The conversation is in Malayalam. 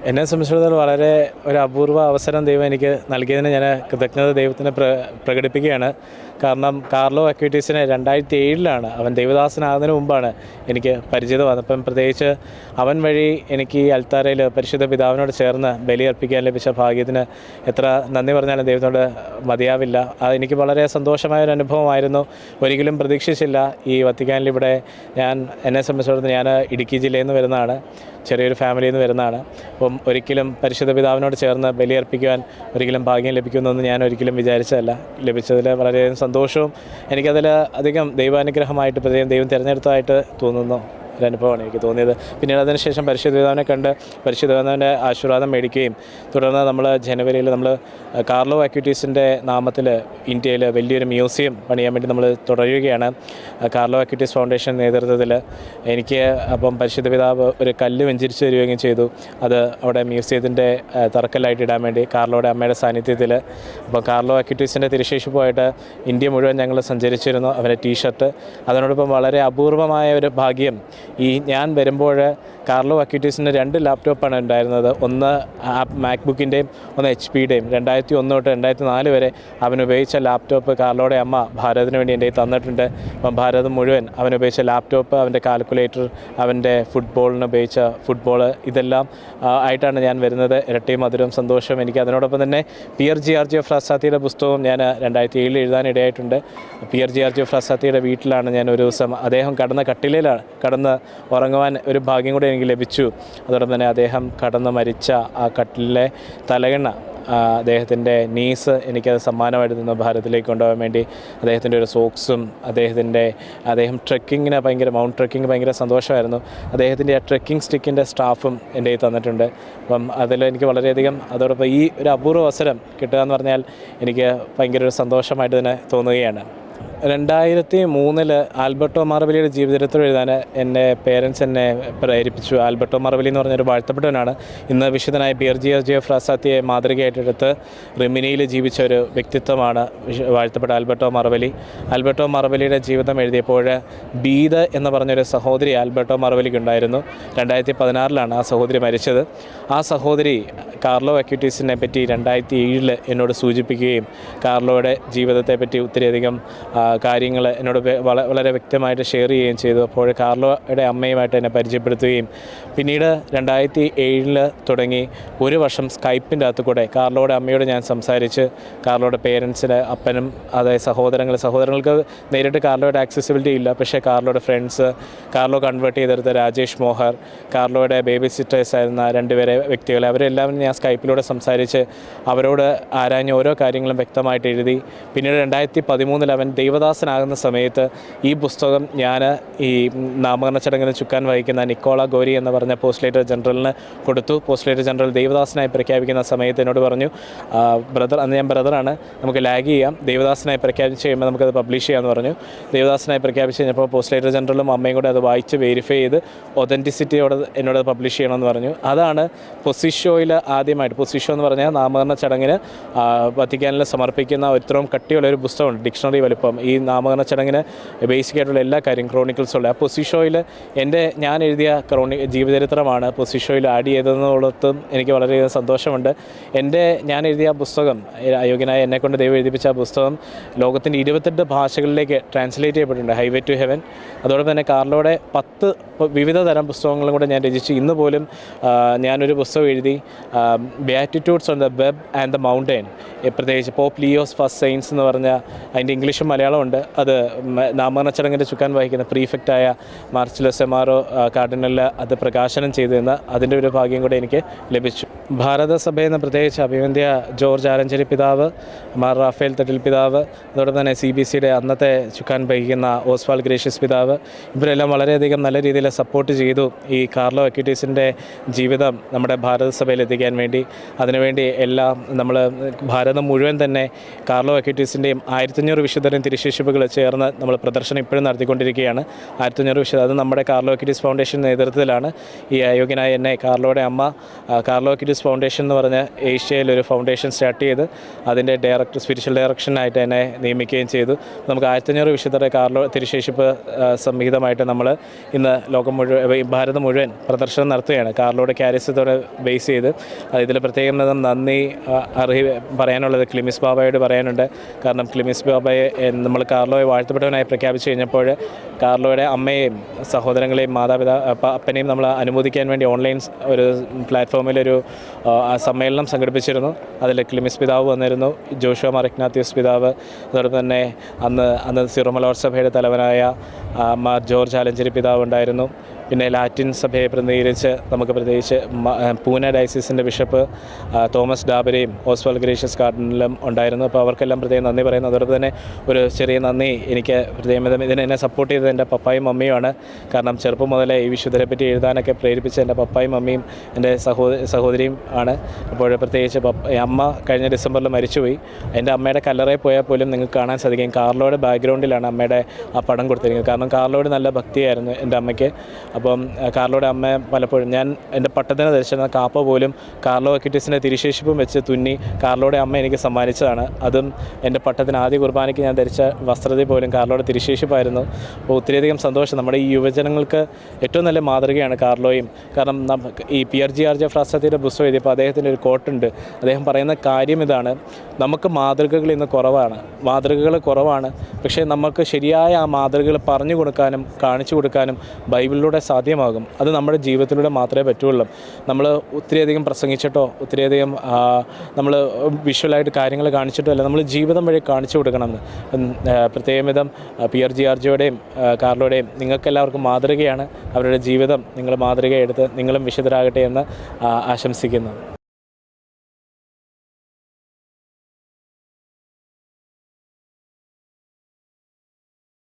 എന്നെ സംബന്ധിച്ചിടത്തോളം വളരെ ഒരു അപൂർവ അവസരം ദൈവം എനിക്ക് നൽകിയതിന് ഞാൻ കൃതജ്ഞത ദൈവത്തിന് പ്രകടിപ്പിക്കുകയാണ്. കാരണം കാർലോ അക്വിറ്റീസിനെ 2007 അവൻ ദൈവദാസനാകുന്നതിന് മുമ്പാണ് എനിക്ക് പരിചിതമാകുന്നത്. അപ്പം പ്രത്യേകിച്ച് അവൻ വഴി എനിക്ക് ഈ അൽത്താരയിൽ പരിശുദ്ധ പിതാവിനോട് ചേർന്ന് ബലിയർപ്പിക്കാൻ ലഭിച്ച ഭാഗ്യത്തിന് എത്ര നന്ദി പറഞ്ഞാലും ദൈവത്തോട് മതിയാവില്ല. അതെനിക്ക് വളരെ സന്തോഷമായൊരു അനുഭവമായിരുന്നു. ഒരിക്കലും പ്രതീക്ഷിച്ചില്ല. ഈ വത്തിക്കാനിൽ ഇവിടെ എന്നെ സംബന്ധിച്ചിടത്തോളം ഞാൻ ഇടുക്കി ജില്ലയിൽ നിന്ന് വരുന്നതാണ്, ചെറിയൊരു ഫാമിലിയിൽ നിന്ന് വരുന്നതാണ്. അപ്പം ഒരിക്കലും പരിശുദ്ധ പിതാവിനോട് ചേർന്ന് ബലിയർപ്പിക്കുവാൻ ഒരിക്കലും ഭാഗ്യം ലഭിക്കുമെന്നൊന്നും ഞാൻ ഒരിക്കലും വിചാരിച്ചതല്ല. ലഭിച്ചതിൽ വളരെയധികം സന്തോഷവും എനിക്കതിൽ അധികം ദൈവാനുഗ്രഹമായിട്ട് ദൈവം തിരഞ്ഞെടുത്തതായിട്ട് തോന്നുന്നു ഒരനുഭവമാണ് എനിക്ക് തോന്നിയത്. പിന്നീട് അതിനുശേഷം പരിശുദ്ധ പിതാവിനെ കണ്ട് പരിശുദ്ധ പിതാവിൻ്റെ ആശീർവാദം മേടിക്കുകയും തുടർന്ന് നമ്മൾ ജനുവരിയിൽ കാർലോ അക്വിറ്റീസിൻ്റെ നാമത്തിൽ ഇന്ത്യയിൽ വലിയൊരു മ്യൂസിയം പണിയാൻ വേണ്ടി നമ്മൾ തുടരുകയാണ്. കാർലോ അക്വിറ്റീസ് ഫൗണ്ടേഷൻ നേതൃത്വത്തിൽ എനിക്ക് അപ്പം പരിശുദ്ധ പിതാവ് ഒരു കല്ല് വെഞ്ചരിച്ച് തരികയും ചെയ്തു. അത് അവിടെ മ്യൂസിയത്തിൻ്റെ തറക്കല്ലായിട്ട് ഇടാൻ വേണ്ടി കാർലോയുടെ അമ്മയുടെ സാന്നിധ്യത്തിൽ. അപ്പോൾ കാർലോ അക്വിറ്റീസിൻ്റെ തിരുശേഷിപ്പുമായിട്ട് ഇന്ത്യ മുഴുവൻ ഞങ്ങൾ സഞ്ചരിച്ചിരുന്നു. അവൻ്റെ ടീഷർട്ട് അതിനോടൊപ്പം വളരെ അപൂർവമായ ഒരു ഭാഗ്യം, ഞാൻ വരുമ്പോൾ കാർലോ അക്വിറ്റീസിൻ്റെ 2 ലാപ്ടോപ്പാണ് ഉണ്ടായിരുന്നത്. ഒന്ന് മാക്ബുക്കിൻ്റെയും ഒന്ന് HP-യുടെയും. 2001 തൊട്ട് 2004 വരെ അവൻ ഉപയോഗിച്ച ലാപ്ടോപ്പ് കാർലോയുടെ അമ്മ ഭാരതിന് വേണ്ടി എൻ്റെ തന്നിട്ടുണ്ട്. അപ്പം ഭാരത് മുഴുവൻ അവൻ ഉപയോഗിച്ച ലാപ്ടോപ്പ്, അവൻ്റെ കാൽക്കുലേറ്റർ, അവൻ്റെ ഫുട്ബോളിന് ഉപയോഗിച്ച ഫുട്ബോൾ, ഇതെല്ലാം ആയിട്ടാണ് ഞാൻ വരുന്നത്. ഇരട്ടി മധുരം സന്തോഷം എനിക്ക്. അതിനോടൊപ്പം തന്നെ പിയർ ജിയോർജിയോ ഫ്രാസാത്തിയുടെ പുസ്തകവും ഞാൻ 2007 എഴുതാനിടയായിട്ടുണ്ട്. പിയർ ജിയോർജിയോ ഫ്രാസാത്തിയുടെ വീട്ടിലാണ് ഞാൻ ഒരു ദിവസം, അദ്ദേഹം കടന്ന് ഉറങ്ങുവാൻ ഒരു ഭാഗ്യം കൂടെ എനിക്ക് ലഭിച്ചു. അതോടൊപ്പം തന്നെ അദ്ദേഹം കടന്ന് മരിച്ച ആ കട്ടിലിലെ തലകണ്ണ, അദ്ദേഹത്തിൻ്റെ നീസ് എനിക്കത് സമ്മാനമായിട്ട് നിന്ന് ഭാരതത്തിലേക്ക് കൊണ്ടുപോകാൻ വേണ്ടി അദ്ദേഹത്തിൻ്റെ ഒരു സോക്സും അദ്ദേഹം മൗണ്ട് ട്രെക്കിങ്ങിന് ഭയങ്കര സന്തോഷമായിരുന്നു. അദ്ദേഹത്തിൻ്റെ ആ ട്രെക്കിംഗ് സ്റ്റിക്കിൻ്റെ സ്റ്റാഫും എൻ്റെ തന്നിട്ടുണ്ട്. അപ്പം അതിലെനിക്ക് വളരെയധികം, അതോടൊപ്പം ഈ ഒരു അപൂർവ അവസരം കിട്ടുക എന്ന് പറഞ്ഞാൽ എനിക്ക് ഭയങ്കര ഒരു സന്തോഷമായിട്ട് തന്നെ തോന്നുകയാണ്. 2003 ആൽബർട്ടോ മാർവലിയുടെ ജീവചരിത്രം എഴുതാൻ എൻ്റെ പേരൻസ് എന്നെ പ്രേരിപ്പിച്ചു. ആൽബർട്ടോ മാർവലി എന്ന് പറഞ്ഞൊരു വാഴ്ത്തപ്പെട്ടവനാണ്. ഇന്ന് വിശുദ്ധനായ പിയർ ജിയോർജിയോ ഫ്രാസാത്തിയെ മാതൃകയായിട്ടെടുത്ത് റിമിനിയിൽ ജീവിച്ച ഒരു വ്യക്തിത്വമാണ് വാഴ്ത്തപ്പെട്ട ആൽബർട്ടോ മാർവലി. ആൽബർട്ടോ മാർവലിയുടെ ജീവിതം എഴുതിയപ്പോൾ ബീദ എന്ന് പറഞ്ഞൊരു സഹോദരി ആൽബർട്ടോ മാർവലിക്ക് ഉണ്ടായിരുന്നു. 2016 ആ സഹോദരി മരിച്ചത്. ആ സഹോദരി കാർലോ അക്വിറ്റീസിനെ പറ്റി 2007 എന്നോട് സൂചിപ്പിക്കുകയും കാർലോയുടെ ജീവിതത്തെപ്പറ്റി ഒത്തിരിയധികം കാര്യങ്ങൾ എന്നോട് വളരെ വ്യക്തമായിട്ട് ഷെയർ ചെയ്യുകയും ചെയ്തു. അപ്പോൾ കാർലോയുടെ അമ്മയുമായിട്ട് എന്നെ പരിചയപ്പെടുത്തുകയും പിന്നീട് 2007 തുടങ്ങി ഒരു വർഷം സ്കൈപ്പിൻ്റെ അകത്ത് കൂടെ കാർലോയുടെ അമ്മയോട് ഞാൻ സംസാരിച്ച് കാർലോയുടെ പേരൻസിന്, അപ്പനും അതായത് സഹോദരങ്ങൾക്ക് നേരിട്ട് കാർലോയുടെ ആക്സസിബിലിറ്റി ഇല്ല. പക്ഷേ കാർലോയുടെ ഫ്രണ്ട്സ്, കാർലോ കൺവേർട്ട് ചെയ്തെടുത്ത രാജേഷ് മോഹർ, കാർലോയുടെ ബേബി സിസ്റ്റേഴ്സ് ആയിരുന്ന 2 വ്യക്തികളെ, അവരെല്ലാവരും ഞാൻ സ്കൈപ്പിലൂടെ സംസാരിച്ച് അവരോട് ആരാഞ്ഞ ഓരോ കാര്യങ്ങളും വ്യക്തമായിട്ട് എഴുതി. പിന്നീട് 2013 അവൻ ദൈവദാസനാകുന്ന സമയത്ത് ഈ പുസ്തകം ഞാൻ ഈ നാമകരണ ചടങ്ങിന് ചുക്കാൻ വഹിക്കുന്ന നിക്കോള ഗോരി എന്ന് പറഞ്ഞ പോസ്റ്റ്ലേറ്റർ ജനറലിന് കൊടുത്തു. പോസ്റ്റ്ലേറ്റർ ജനറൽ ദൈവദാസനായി പ്രഖ്യാപിക്കുന്ന സമയത്ത് എന്നോട് പറഞ്ഞു, അന്ന് ഞാൻ ബ്രദറാണ്, നമുക്ക് ലാഗ് ചെയ്യാം, ദൈവദാസനായി പ്രഖ്യാപിച്ച് കഴിയുമ്പോൾ നമുക്കത് പബ്ലിഷ് ചെയ്യാമെന്ന് പറഞ്ഞു. ദൈവദാസനായി പ്രഖ്യാപിച്ച് കഴിഞ്ഞപ്പോൾ പോസ്റ്റ്ലേറ്റർ ജനറലും അമ്മയും കൂടെ അത് വായിച്ച് വെരിഫൈ ചെയ്ത് ഒതൻറ്റിസിറ്റിയോട് എന്നോട് പബ്ലിഷ് ചെയ്യണമെന്ന് പറഞ്ഞു. അതാണ് പൊസിഷോയിൽ ആദ്യമായിട്ട്, പൊസിഷോ എന്ന് പറഞ്ഞാൽ നാമകരണ ചടങ്ങിന് വത്തിക്കാനിൽ സമർപ്പിക്കുന്ന ഇത്രയും കട്ടിയുള്ളൊരു പുസ്തകമുണ്ട്, ഡിക്ഷണറി വലുപ്പം. ഈ നാമകരണ ചടങ്ങിന് ബേസിക്കായിട്ടുള്ള എല്ലാ കാര്യം ക്രോണിക്കിൾസുള്ള ആ പൊസിഷോയിൽ ഞാൻ എഴുതിയ ജീവചരിത്രമാണ് പൊസിഷോയിൽ ആഡ് ചെയ്തതെന്നുള്ളതും എനിക്ക് വളരെയധികം സന്തോഷമുണ്ട്. ഞാൻ എഴുതിയ പുസ്തകം, അയോഗ്യനായ എന്നെക്കൊണ്ട് ദൈവം എഴുതിപ്പിച്ച ആ പുസ്തകം ലോകത്തിൻ്റെ 28 ഭാഷകളിലേക്ക് ട്രാൻസ്ലേറ്റ് ചെയ്യപ്പെട്ടിട്ടുണ്ട്, ഹൈവേ ടു ഹെവൻ. അതോടൊപ്പം തന്നെ കാർലോയുടെ 10 വിവിധ തരം പുസ്തകങ്ങളും കൂടെ ഞാൻ രചിച്ചു. ഇന്ന് പോലും ഞാനൊരു പുസ്തകം എഴുതി, beatitudes on the web and the mountain, പ്രത്യേകിച്ച് പോപ്പ് ലിയോസ് ഫസ്റ്റ് സെയിൻസ് എന്ന് പറഞ്ഞ, അതിൻ്റെ ഇംഗ്ലീഷും മലയാളമുണ്ട്. അത് നാമകരണ ചടങ്ങിൻ്റെ ചുക്കാൻ വഹിക്കുന്ന പ്രീഫെക്റ്റായ മാർച്ചിലോ സെമാറോ കാർഡിനലിൽ അത് പ്രകാശനം ചെയ്തതെന്ന് അതിൻ്റെ ഒരു ഭാഗ്യം കൂടെ എനിക്ക് ലഭിച്ചു. ഭാരതസഭയിൽ നിന്ന് പ്രത്യേകിച്ച് അഭിവന്ദ്യ ജോർജ് ആലഞ്ചേരി പിതാവ്, മാർ റാഫേൽ തട്ടിൽ പിതാവ്, അതോടൊപ്പം തന്നെ CBCയുടെ അന്നത്തെ ചുക്കാൻ വഹിക്കുന്ന ഓസ്വാൾ ഗ്രേഷ്യസ് പിതാവ്, ഇവരെല്ലാം വളരെയധികം നല്ല രീതിയിൽ സപ്പോർട്ട് ചെയ്തു ഈ കാർലോ അക്വിറ്റീസിൻ്റെ ജീവിതം നമ്മുടെ ഭാരതസഭയിൽ എത്തിക്കാൻ വേണ്ടി. അതിനുവേണ്ടി എല്ലാം ഭാരതം മുഴുവൻ തന്നെ കാർലോ അക്വിറ്റീസിൻ്റെയും 1500 വിശുദ്ധരും തിരുശേഷിപ്പുകൾ ചേർന്ന് നമ്മൾ പ്രദർശനം ഇപ്പോഴും നടത്തിക്കൊണ്ടിരിക്കുകയാണ്. 1500 വിശുദ്ധ, അത് നമ്മുടെ കാർലോ അക്യൂറ്റീസ് ഫൗണ്ടേഷൻ നേതൃത്വത്തിലാണ് ഈ അയോഗ്യനായ എന്നെ കാർലോയുടെ അമ്മ കാർലോ അക്യൂറ്റീസ് ഫൗണ്ടേഷൻ എന്ന് പറഞ്ഞ ഏഷ്യയിലൊരു ഫൗണ്ടേഷൻ സ്റ്റാർട്ട് ചെയ്ത് അതിൻ്റെ സ്പിരിച്വൽ ഡയറക്ഷനായിട്ട് എന്നെ നിയമിക്കുകയും ചെയ്തു. നമുക്ക് 1500 വിശുദ്ധരുടെ കാർലോ തിരുശേഷിപ്പ് സംഹിതമായിട്ട് നമ്മൾ ഇന്ന് ലോകം മുഴുവൻ, ഭാരതം മുഴുവൻ പ്രദർശനം നടത്തുകയാണ് കാർലോയുടെ ക്യാരിസത്തോടെ ബേസ് ചെയ്ത്. ഇതിൽ പ്രത്യേകം നന്ദി പറയാനുള്ളത് ക്ലിമിസ് ബാബയോട് പറയാനുണ്ട്. കാരണം ക്ലിമിസ് ബാബയെ നമ്മൾ കാർലോയെ വാഴ്ത്തപ്പെട്ടവനായി പ്രഖ്യാപിച്ചു കഴിഞ്ഞപ്പോൾ കാർലോയുടെ അമ്മയെയും സഹോദരങ്ങളെയും അപ്പനെയും നമ്മൾ അനുമോദിക്കാൻ വേണ്ടി ഓൺലൈൻ ഒരു പ്ലാറ്റ്ഫോമിലൊരു സമ്മേളനം സംഘടിപ്പിച്ചിരുന്നു. അതിൽ ക്ലിമിസ് പിതാവ് വന്നിരുന്നു, ജോഷുവ മാർ ഇഗ്നാത്യോസ് പിതാവ്, അതോടൊപ്പം തന്നെ അന്ന് സിറോ മലബാർ സഭയുടെ തലവനായ മാർ ജോർജ് ആലഞ്ചേരി പിതാവ് ഉണ്ടായിരുന്നു. പിന്നെ ലാറ്റിൻ സഭയെ പ്രതിനിധീകരിച്ച് നമുക്ക് പ്രത്യേകിച്ച് പൂനെ ഡയസിസിൻ്റെ ബിഷപ്പ് തോമസ് ഡാബരയും ഓസ്വാൾ ഗ്രേഷ്യസ് കാർഡിനലും ഉണ്ടായിരുന്നു. അപ്പോൾ അവർക്കെല്ലാം പ്രത്യേകം നന്ദി പറയുന്നു. അതോടൊപ്പം തന്നെ ഒരു ചെറിയ നന്ദി എനിക്ക് പ്രത്യേകം എന്നെ സപ്പോർട്ട് ചെയ്തത് എൻ്റെ പപ്പായും മമ്മിയുമാണ്. കാരണം ചെറുപ്പം മുതലേ ഈ വിശുദ്ധരെ പറ്റി എഴുതാനൊക്കെ പ്രേരിപ്പിച്ച എൻ്റെ പപ്പായും മമ്മിയും എൻ്റെ സഹോദരിയും ആണ്. അപ്പോൾ പ്രത്യേകിച്ച് അമ്മ കഴിഞ്ഞ ഡിസംബറിൽ മരിച്ചുപോയി. എൻ്റെ അമ്മയുടെ കല്ലറയിൽ പോയാൽ പോലും നിങ്ങൾക്ക് കാണാൻ സാധിക്കും കാർലോയുടെ ബാക്ക്ഗ്രൗണ്ടിലാണ് അമ്മയുടെ ആ പടം കൊടുത്തിരിക്കുന്നത്. കാരണം കാർലോയുടെ നല്ല ഭക്തിയായിരുന്നു എൻ്റെ അമ്മയ്ക്ക്. അപ്പം കാർലോയുടെ അമ്മ പലപ്പോഴും ഞാൻ എൻ്റെ പട്ടത്തിന് ധരിച്ചിരുന്ന കാപ്പ പോലും കാർലോ അക്യൂറ്റീസിൻ്റെ തിരുശേഷിപ്പും വെച്ച് തുന്നി കാർലോയുടെ അമ്മ എനിക്ക് സമ്മാനിച്ചതാണ്. അതും എൻ്റെ പട്ടത്തിന് ആദ്യ കുർബാനയ്ക്ക് ഞാൻ ധരിച്ച വസ്ത്രത്തിൽ പോലും കാർലോയുടെ തിരുശേഷിപ്പായിരുന്നു. അപ്പോൾ ഒത്തിരിയധികം സന്തോഷം. നമ്മുടെ ഈ യുവജനങ്ങൾക്ക് ഏറ്റവും നല്ല മാതൃകയാണ് കാർലോയും. കാരണം ഈ PRG ഫ്രാസത്തിൻ്റെ പുസ്തകം എഴുതിയപ്പോൾ അദ്ദേഹത്തിൻ്റെ ഒരു കോട്ടുണ്ട്. അദ്ദേഹം പറയുന്ന കാര്യം ഇതാണ്: നമുക്ക് മാതൃകകൾ ഇന്ന് കുറവാണ്, പക്ഷേ നമുക്ക് ശരിയായ ആ മാതൃകകൾ പറഞ്ഞു കൊടുക്കാനും കാണിച്ചു കൊടുക്കാനും ബൈബിളിലൂടെ സാധ്യമാകും. അത് നമ്മുടെ ജീവിതത്തിലൂടെ മാത്രമേ പറ്റുള്ളൂ. നമ്മൾ ഒത്തിരിയധികം പ്രസംഗിച്ചിട്ടോ ഒത്തിരിയധികം നമ്മൾ വിഷ്വലായിട്ട് കാര്യങ്ങൾ കാണിച്ചിട്ടോ അല്ല, നമ്മൾ ജീവിതം വഴി കാണിച്ചു കൊടുക്കണമെന്ന്. പ്രത്യേകം വിധം PRGRGയുടെയും കാർലോയുടെയും നിങ്ങൾക്കെല്ലാവർക്കും മാതൃകയാണ്. അവരുടെ ജീവിതം നിങ്ങൾ മാതൃകയെടുത്ത് നിങ്ങളും വിശുദ്ധരാകട്ടെ എന്ന് ആശംസിക്കുന്നു.